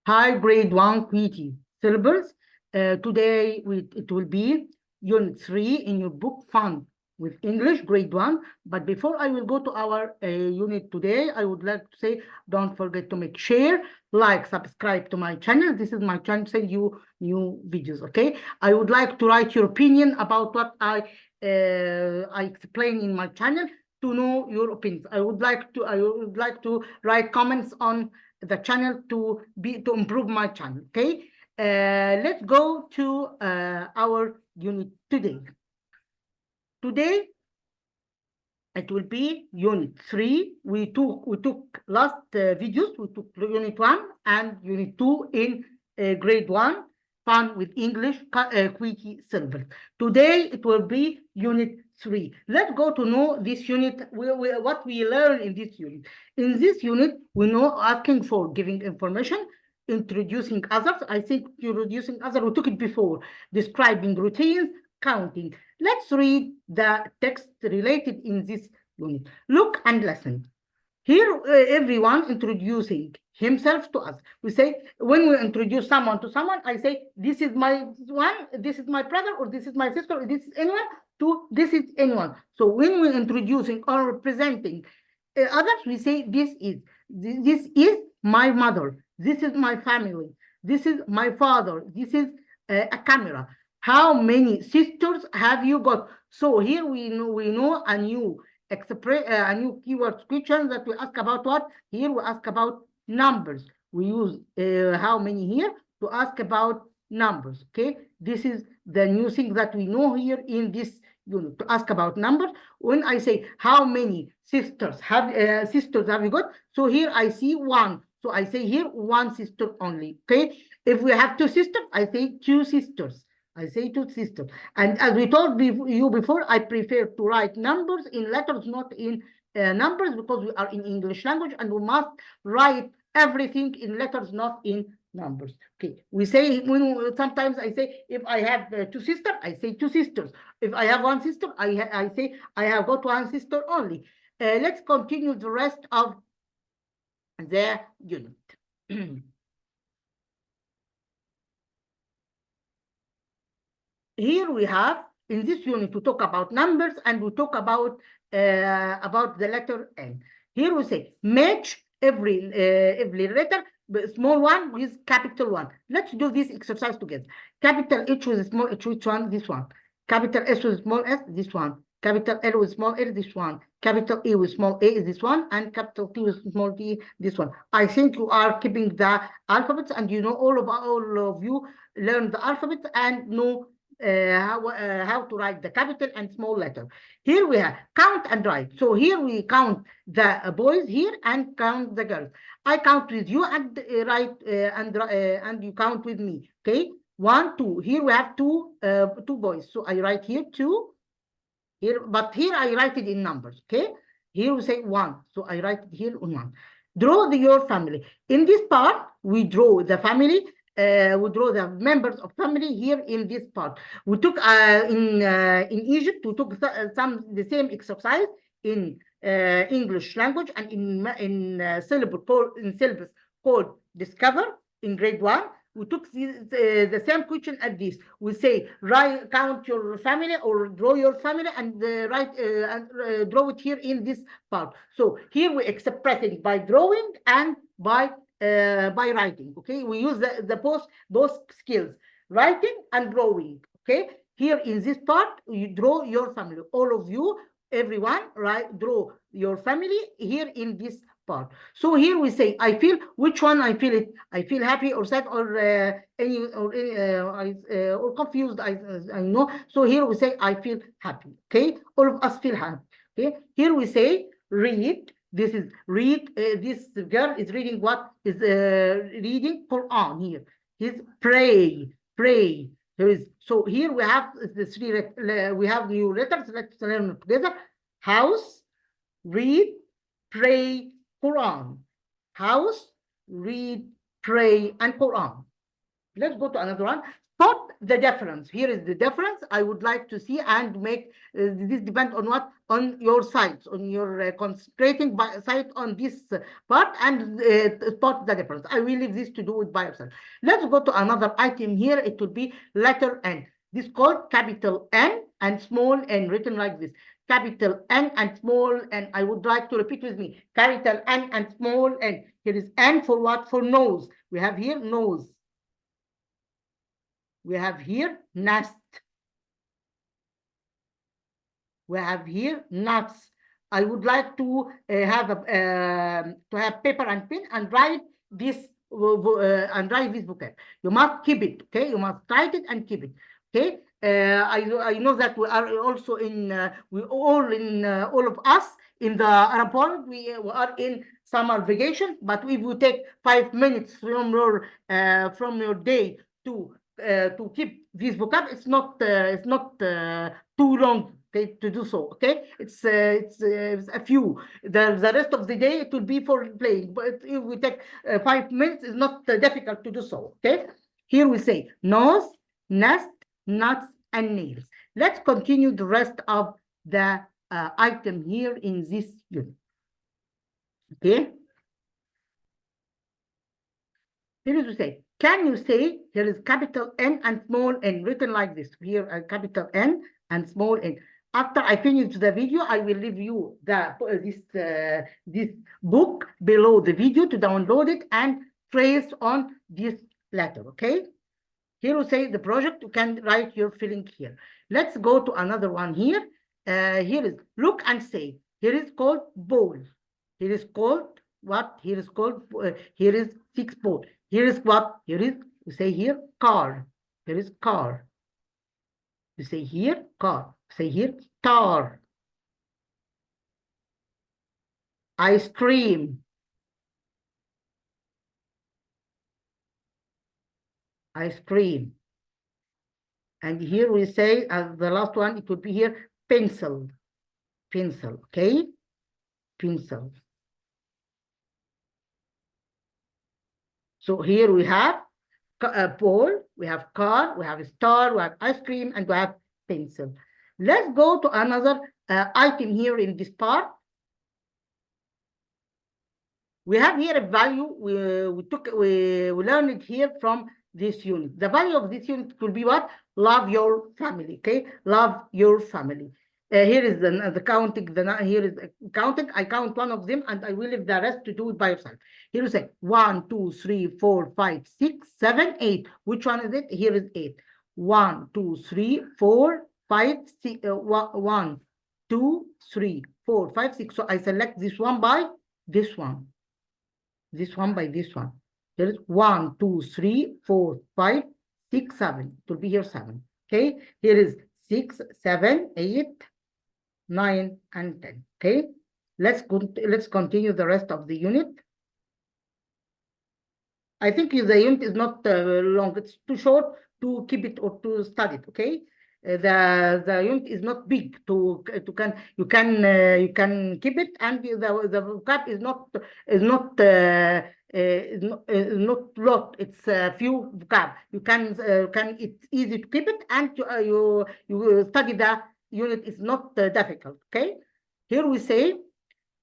Hi, grade 1 Kuwaiti syllabus. Today it will be unit 3 in your book Fun with English grade 1. But before I will go to our unit today, I would like to say don't forget to make share, like, subscribe to my channel. This is my channel, send you new videos, okay? I would like to write your opinion about what I explain in my channel to know your opinions. I would like to write comments on the channel to improve my channel. Okay, let's go to our unit today. Today it will be unit 3. We took last videos. We took unit 1 and unit 2 in grade 1. Fun with English, Kuwaiti syllabus. Today it will be unit 3. Let's go to know this unit, what we learn in this unit. In this unit, we know asking for, giving information, introducing others. I think introducing others, we took it before. Describing routines, counting. Let's read the text related in this unit. Look and listen. Here, everyone introducing himself to us. We say, when we introduce someone to someone, I say, this is my one, this is my brother, or this is my sister, or this is anyone, to this is anyone. So when we're introducing or representing others, we say, this is my mother, this is my family, this is my father, this is a camera. How many sisters have you got? So here we know a new a new keyword question that we ask about what? Here we ask about numbers. We use how many here to ask about numbers. Okay, this is the new thing that we know here in this unit to ask about numbers. When I say how many sisters have you got? So here I see one. So I say here one sister only. Okay, if we have two sisters, I say two sisters. I say two sisters. And as we told you before, I prefer to write numbers in letters, not in numbers, because we are in English language and we must write everything in letters, not in numbers. Okay, we say, sometimes I say, if I have two sisters, I say two sisters. If I have one sister, I say I have got one sister only. Let's continue the rest of the unit. Here we have, in this unit, we talk about numbers and we talk about the letter N. Here we say, match every letter, small one with capital one. Let's do this exercise together. Capital H with small h, which one? This one. Capital S with small s, this one. Capital L with small l, this one. Capital E with small a is this one, and capital T with small t, this one. I think you are keeping the alphabets, and you know all of you learn the alphabet and know how to write the capital and small letter. Here we have count and write. So here we count the boys here and count the girls. I count with you and write and you count with me. Okay, 1, 2. Here we have two boys. So I write here 2. Here, but here I write it in numbers. Okay, here we say 1. So I write it here on 1. Draw your family. In this part, we draw the family. We draw the members of family here in this part. We took in Egypt, we took the same exercise in English language and in syllabus called Discover in grade 1. We took the same question at this. We say count your family or draw your family and draw it here in this part. So here we expressing by drawing and by writing. Okay, we use both skills, writing and drawing. Okay, here in this part you draw your family. All of you, everyone, draw your family here in this part. So here we say, I feel, which one I feel it? I feel happy or sad or or confused. I know. So here we say, I feel happy. Okay, all of us feel happy. Okay, here we say read. This is read. This girl is reading what is reading Quran here. He's pray. There is, so here we have the three. We have new letters. Let's learn together. House, read, pray, Quran. House, read, pray, and Quran. Let's go to another one. Spot the difference. Here is the difference I would like to see, and make this depend on what? On your sites, on your concentrating site on this part, and spot the difference. I will leave this to do it by yourself. Let's go to another item here. It will be letter N. This is called capital N and small n, written like this. Capital N and small n. I would like to repeat with me. Capital N and small n. Here is N for what? For nose. We have here nose. We have here nest. We have here nuts. I would like to have paper and pen and write this vocab. You must keep it. Okay, you must write it and keep it. Okay. I know that we are also in all of us in the Arab world, we are in summer vacation, but if you take 5 minutes from your day to keep this vocab, it's not too long, okay, to do so. Okay, it's a few. The rest of the day it will be for playing, but if we take 5 minutes, it's not difficult to do so. Okay, here we say nose, nest, nuts, and nails. Let's continue the rest of the item here in this unit. Okay, here is to say, can you say, here is capital N and small n written like this. Here capital N and small n. After I finish the video, I will leave you this book below the video to download it and trace on this letter. Okay, here we say the project. You can write your feeling here. Let's go to another one here. Here is look and say. Here is called ball. Here is called what? Here is called here is 6 ball. Here is what? Here is, you say here car. Here is car. You say here car. Say here tar. Ice cream. Ice cream. And here we say, as the last one, it would be here pencil. Pencil. Okay, pencil. So here we have a ball, we have car, we have a star, we have ice cream, and we have pencil. Let's go to another item here in this part. We have here a value we learned it here from this unit. The value of this unit will be what? Love your family. Okay, love your family. Here is the counting. Here is counting. I count one of them, and I will leave the rest to do it by yourself. Here you say 1, 2, 3, 4, 5, 6, 7, 8. Which one is it? Here is 8. 1, 2, 3, 4, 5, 6. 1, 2, 3, 4, 5, 6. So I select this one by this one. This one by this one. There is 1, 2, 3, 4, 5, 6, 7. It will be here 7. Okay. Here is 6, 7, 8, 9, and 10. Okay. Let's continue the rest of the unit. I think the unit is not long. It's too short to keep it or to study it. Okay. The unit is not big you can keep it, and the vocab is not lot. It's a few vocab. You can it's easy to keep it, and you study the unit. Is not difficult. Okay. Here we say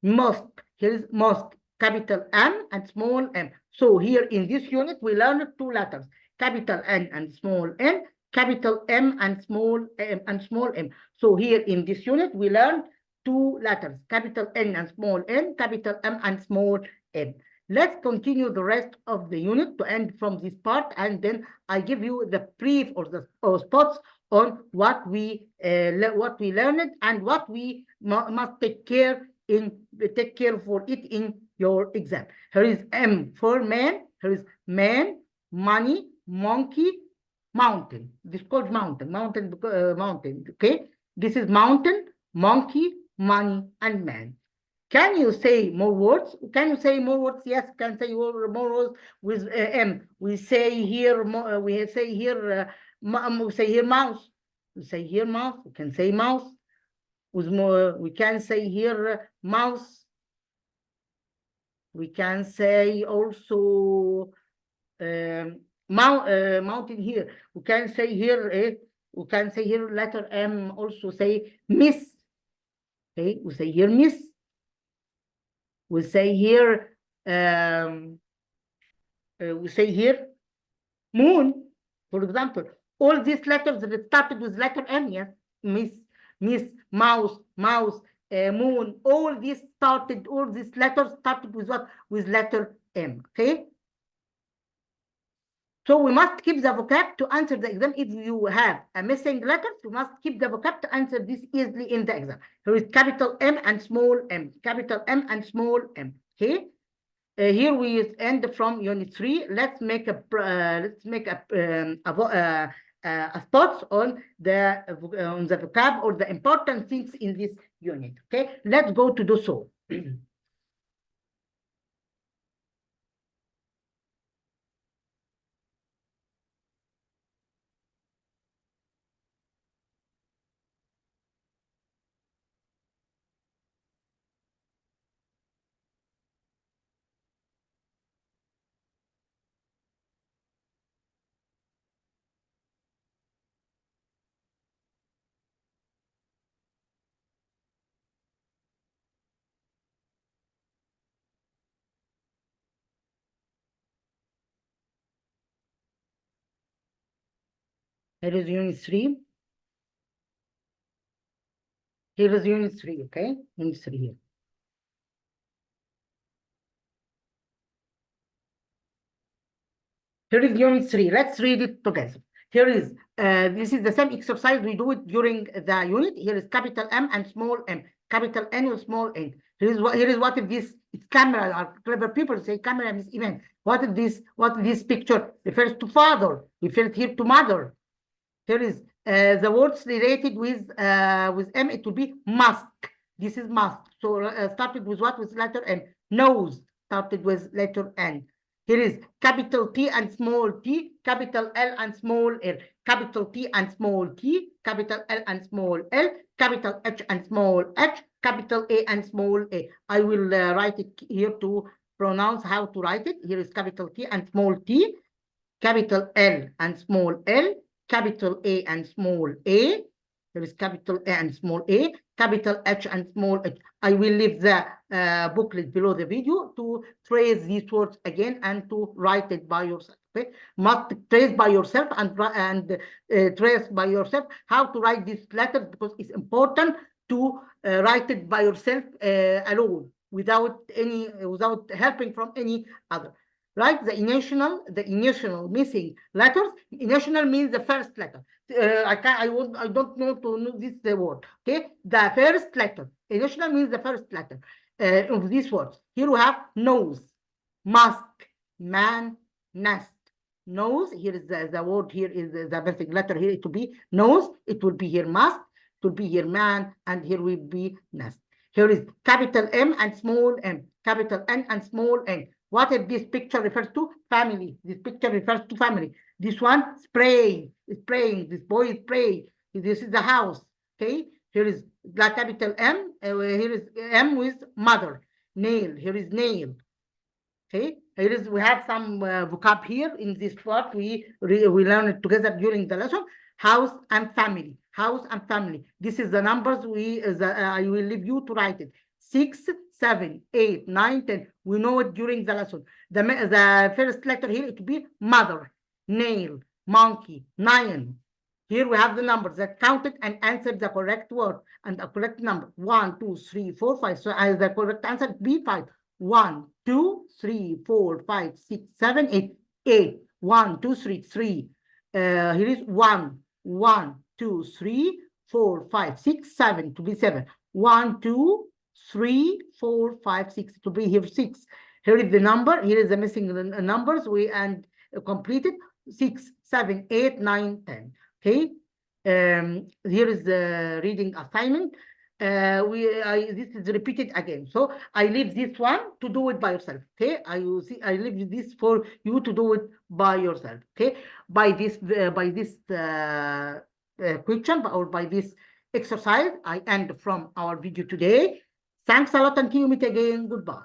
mosque. Here is mosque, capital M and small m. So here in this unit we learned 2 letters, capital N and small n, capital M and small m. So here in this unit we learned 2 letters, capital N and small n, capital M and small m. Let's continue the rest of the unit to end from this part, and then I give you the brief or the spots on what we learned and what we must take care for it in your exam. Here is M for man. Here is man, money, monkey, mountain. This is called mountain. Mountain. Okay. This is mountain, monkey, money, and man. Can you say more words? Can you say more words? Yes, can say more words with M. We say here. We say here. We say here mouse. We say here mouse. We can say mouse. With more, we can say here mouse. We can say also mountain here. We can say here, we can say here letter M, also say miss. Okay, we say here miss. We say here, we say here moon, for example. All these letters that started with letter M, yes, miss, mouse, moon, all these letters started with what? With letter M, okay? So we must keep the vocab to answer the exam. If you have a missing letter, you must keep the vocab to answer this easily in the exam. Here is capital M and small m, capital M and small m, okay? Here we end from unit 3. Let's make a thoughts on the vocab or the important things in this unit. Okay, let's go to do so. Here is unit 3. Here is unit 3, okay? Unit 3 here. Here is unit 3. Let's read it together. Here is, this is the same exercise we do it during the unit. Here is capital M and small m, capital N and small n. Here is what if this, it's camera, our clever people say camera is event. What if this picture refers to father, refers here to mother. Here is the words related with M, it will be mask. This is mask. So started with what? With letter M. Nose started with letter N. Here is capital T and small t, capital L and small l, capital T and small t, capital L and small l, capital H and small h, capital A and small a. I will write it here to pronounce how to write it. Here is capital T and small t, capital L and small l, capital A and small a. There is capital A and small a, capital H and small h. I will leave the booklet below the video to trace these words again and to write it by yourself. Okay, must trace by yourself and trace by yourself how to write these letters, because it's important to write it by yourself alone without helping from any other. Right, the initial missing letters. Initial means the first letter. I don't know to know this word. Okay, the first letter. Initial means the first letter of these words. Here we have nose, mask, man, nest. Nose. Here is the word. Here is the missing letter. Here it will be nose. It will be here mask. It will be here man, and here will be nest. Here is capital M and small m, capital N and small n. What if this picture refers to? Family. This picture refers to family. This one, spray, is praying. This boy is praying. This is the house. Okay. Here is the capital M. Here is M with mother. Nail. Here is nail. Okay. Here is, we have some vocab here in this part. We learn it together during the lesson. House and family. House and family. This is the numbers I will leave you to write it. 6, 7, 8, 9, 10. We know it during the lesson. The first letter here, it will be mother, nail, monkey, 9. Here we have the numbers that counted and answered the correct word and the correct number. 1, 2, 3, 4, 5. So as the correct answer would be 5. 1, 2, 3, 4, 5, 6, 7, 8. 8. 1, 2, 3, 3. Here is 1, 1, 2, 3, 4, 5, 6, 7 to be 7. 1, 2, 3, 4, 5, 6 to be here 6. Here is the number. Here is the missing numbers. We completed 6, 7, 8, 9, 10. Okay. Here is the reading assignment. This is repeated again. So I leave this one to do it by yourself. Okay. I leave this for you to do it by yourself. Okay. By this question or by this exercise, I end from our video today. Thanks a lot, and see you meet again. Goodbye.